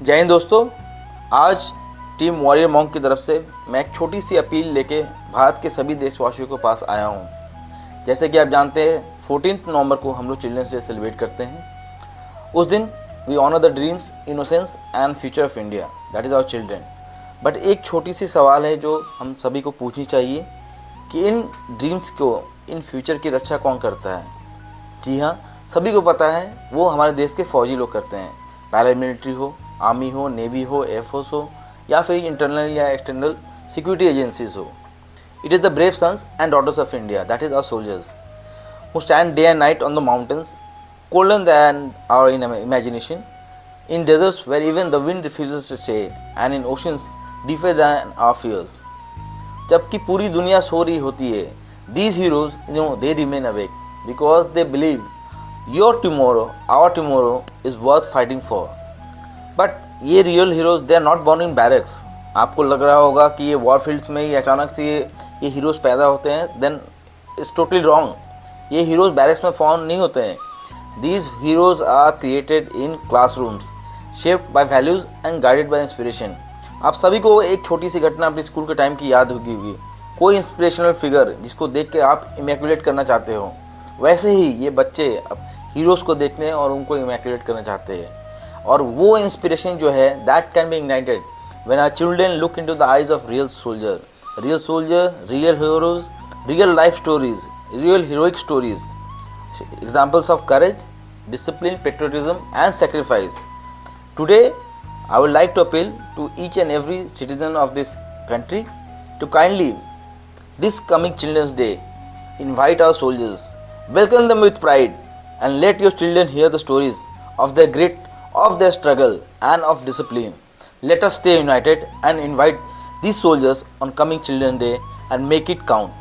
जय हिंद दोस्तों। आज टीम वॉरियर मॉन्क की तरफ से मैं एक छोटी सी अपील लेके भारत के सभी देशवासियों के पास आया हूँ। जैसे कि आप जानते हैं 14 नवंबर को हम लोग चिल्ड्रंस डे सेलिब्रेट करते हैं। उस दिन we honour the dreams, innocence and future of India, that is our children. But एक छोटी सी सवाल है जो हम सभी को पूछनी चाहिए कि इन ड्रीम्स को, इन फ्यूचर की रक्षा कौन करता है। जी हाँ, सभी को पता है वो हमारे देश के फौजी लोग करते हैं। पैरामिलिट्री हो, आर्मी हो, नेवी हो, एयरफोर्स हो या फिर इंटरनल या एक्सटर्नल सिक्योरिटी एजेंसीज हो। It is the brave sons and daughters of India, that is our soldiers who stand day and night on the mountains, colder than our imagination, in deserts where even the wind refuses to stay, and in oceans deeper than our fears. जबकि पूरी दुनिया सो रही होती है, these heroes, they remain awake because they believe your tomorrow, our tomorrow is worth fighting for. But ये real heroes they are not born in barracks. आपको लग रहा होगा कि ये वॉर फील्ड्स में ही अचानक से ये हीरोज पैदा होते हैं, देन इट्स टोटली रॉन्ग। ये हीरोज बैरक्स में फॉर्म नहीं होते हैं। These heroes are created in classrooms, shaped by values and guided by inspiration. आप सभी को एक छोटी सी घटना अपने स्कूल के टाइम की याद होगी। कोई इंस्पिरेशनल फिगर जिसको देख के आप इमैक्युलेट करना चाहते हो, वैसे ही ये बच्चे अब हीरोज को देखने और उनको इमैक्युलेट करना चाहते हैं। और वो इंस्पिरेशन जो है that can be ignited when our children look into the eyes of real soldier, real heroes, real life stories, real heroic stories, examples of courage, discipline, patriotism and sacrifice. Today I would like to appeal to each and every citizen of this country to kindly, this coming Children's Day, invite our soldiers, welcome them with pride and let your children hear the stories of their grit, of their struggle and of discipline. Let us stay united and invite these soldiers on coming Children's Day and make it count.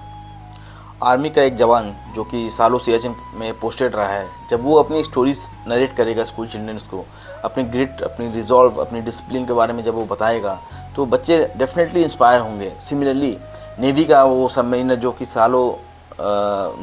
Army का एक जवान जो कि सालों सियाचिन में posted रहा है, जब वो अपनी स्टोरीज नरेट करेगा स्कूल चिल्ड्रंस को, अपनी ग्रिट, अपनी रिजॉल्व, अपनी डिसिप्लिन के बारे में जब वो बताएगा तो बच्चे डेफिनेटली इंस्पायर होंगे। सिमिलरली नेवी का वो सबमरीनर जो कि सालों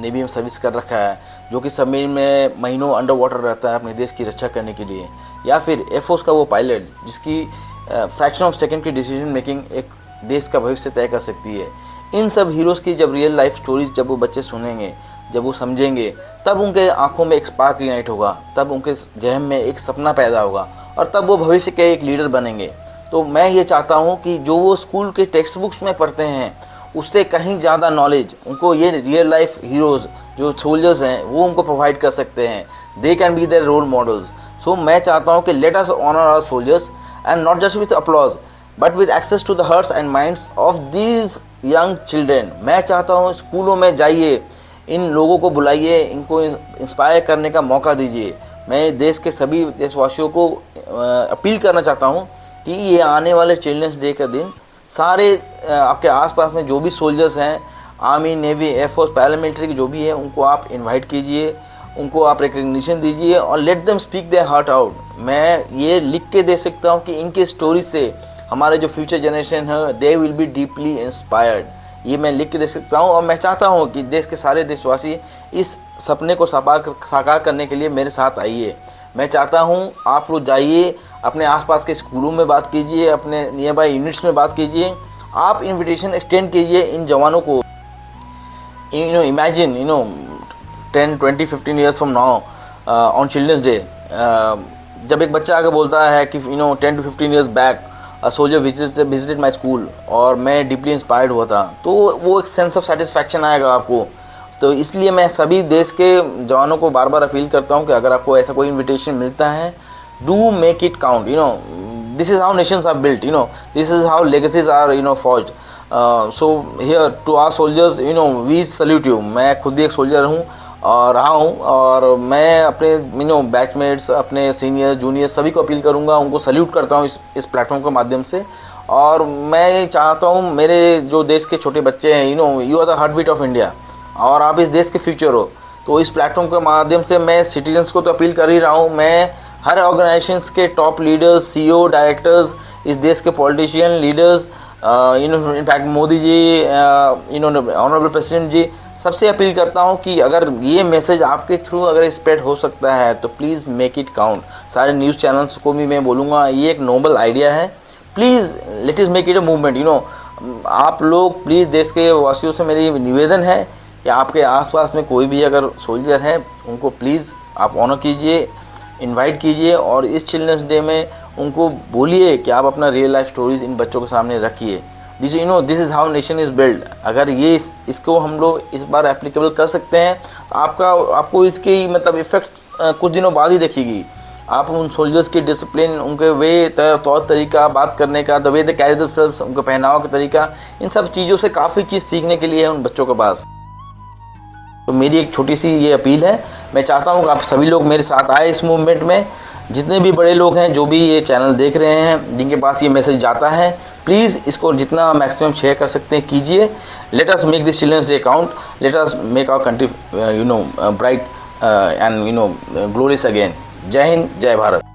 नेवी में सर्विस कर रखा है, जो कि सबमरीन में महीनों अंडर वाटर रहता है अपने देश की रक्षा करने के लिए, या फिर एयरफोर्स का वो पायलट जिसकी फ्रैक्शन ऑफ सेकेंड की डिसीजन मेकिंग एक देश का भविष्य तय कर सकती है। इन सब हीरोज़ की जब रियल लाइफ स्टोरीज जब वो बच्चे सुनेंगे, जब वो समझेंगे, तब उनके आंखों में एक स्पार्क इग्नाइट होगा, तब उनके जहन में एक सपना पैदा होगा और तब वो भविष्य के एक लीडर बनेंगे। तो मैं ये चाहता हूँ कि जो वो स्कूल के टेक्स्ट बुक्स में पढ़ते हैं उससे कहीं ज़्यादा नॉलेज उनको ये रियल लाइफ हीरोज़ जो सोल्जर्स हैं वो उनको प्रोवाइड कर सकते हैं। They can be their role models. So मैं चाहता हूँ कि let us honour our soldiers and not just with applause but with access to the hearts and minds of these young children. मैं चाहता हूँ स्कूलों में जाइए, इन लोगों को बुलाइए, इनको इंस्पायर करने का मौका दीजिए। मैं देश के सभी देशवासियों को अपील करना चाहता हूँ कि ये आने वाले चिल्ड्रंस डे का दिन सारे आपके आसपास में जो भी सोल्जर्स हैं, आर्मी, नेवी, एयरफोर्स, पैरामिलिट्री के जो भी है, उनको आप इन्वाइट कीजिए, उनको आप रिकग्निशन दीजिए और let them speak their heart out. मैं ये लिख के दे सकता हूँ कि इनके स्टोरी से हमारे जो फ्यूचर जनरेशन है they will be deeply inspired. ये मैं लिख के दे सकता हूँ और मैं चाहता हूँ कि देश के सारे देशवासी इस सपने को साकार करने के लिए मेरे साथ आइए। मैं चाहता हूँ आप लोग जाइए, अपने आसपास के स्कूलों में बात कीजिए, अपने नियर बाय यूनिट्स में बात कीजिए, आप इन्विटेशन एक्सटेंड कीजिए इन जवानों को। Imagine 10, 20, 15 years from now on Children's Day, जब एक बच्चा आके बोलता है कि 10 to 15 years back a soldier visited my school और मैं डीपली इंस्पायर्ड हुआ था, तो वो एक सेंस ऑफ सेटिस्फैक्शन आएगा आपको। तो इसलिए मैं सभी देश के जवानों को बार बार अपील करता हूँ कि अगर आपको ऐसा कोई इन्विटेशन मिलता है, do make it count. This is how nations are built, this is how legacies are forged. So here to our soldiers, we salute you. मैं खुद भी एक सोल्जर हूँ और रहा हूँ, और मैं अपने बैचमेट्स, अपने सीनियर जूनियर सभी को अपील करूँगा, उनको सल्यूट करता हूँ इस प्लेटफॉर्म के माध्यम से। और मैं चाहता हूँ मेरे जो देश के छोटे बच्चे हैं, you are the heart beat of India और आप इस देश के फ्यूचर हो। तो इस प्लेटफॉर्म के माध्यम से मैं सिटीजन्स को तो अपील कर ही रहा हूँ, मैं हर ऑर्गेनाइजेशंस के टॉप लीडर्स, सीईओ, डायरेक्टर्स, इस देश के politician leaders, in fact Modi ji, honourable president जी, सबसे अपील करता हूँ कि अगर ये मैसेज आपके थ्रू अगर स्प्रेड हो सकता है तो प्लीज़ मेक इट काउंट। सारे न्यूज़ चैनल्स को भी मैं बोलूँगा ये एक नोबल आइडिया है, प्लीज़ लेट इस मेक इट अ मूवमेंट। आप लोग प्लीज़, देश के वासियों से मेरी निवेदन है कि आपके आसपास में कोई भी अगर सोल्जर है उनको प्लीज़ आप ऑनर कीजिए, इनवाइट कीजिए और इस चिल्ड्रंस डे में उनको बोलिए कि आप अपना रियल लाइफ स्टोरीज इन बच्चों के सामने रखिए। This is how nation is build. अगर ये इसको हम लोग इस बार एप्लीकेबल कर सकते हैं तो आपको इसकी मतलब इफेक्ट कुछ दिनों बाद ही दिखेगी। आप उन सोल्जर्स की डिसिप्लिन, उनके वे तौर तरीका, बात करने का, the way they carry themselves, उनका पहनावा का तरीका, इन सब चीज़ों से काफ़ी चीज़ सीखने के लिए है उन बच्चों के पास। तो मेरी एक छोटी सी ये अपील है, मैं चाहता हूँ कि आप सभी लोग मेरे साथ आए इस मूवमेंट में। जितने भी बड़े लोग हैं, जो भी ये चैनल देख रहे हैं, जिनके पास ये मैसेज जाता है, प्लीज़ इसको जितना मैक्सिमम शेयर कर सकते हैं कीजिए। Let us make this children's day count, let us make our country bright and glorious again. जय हिंद, जय भारत।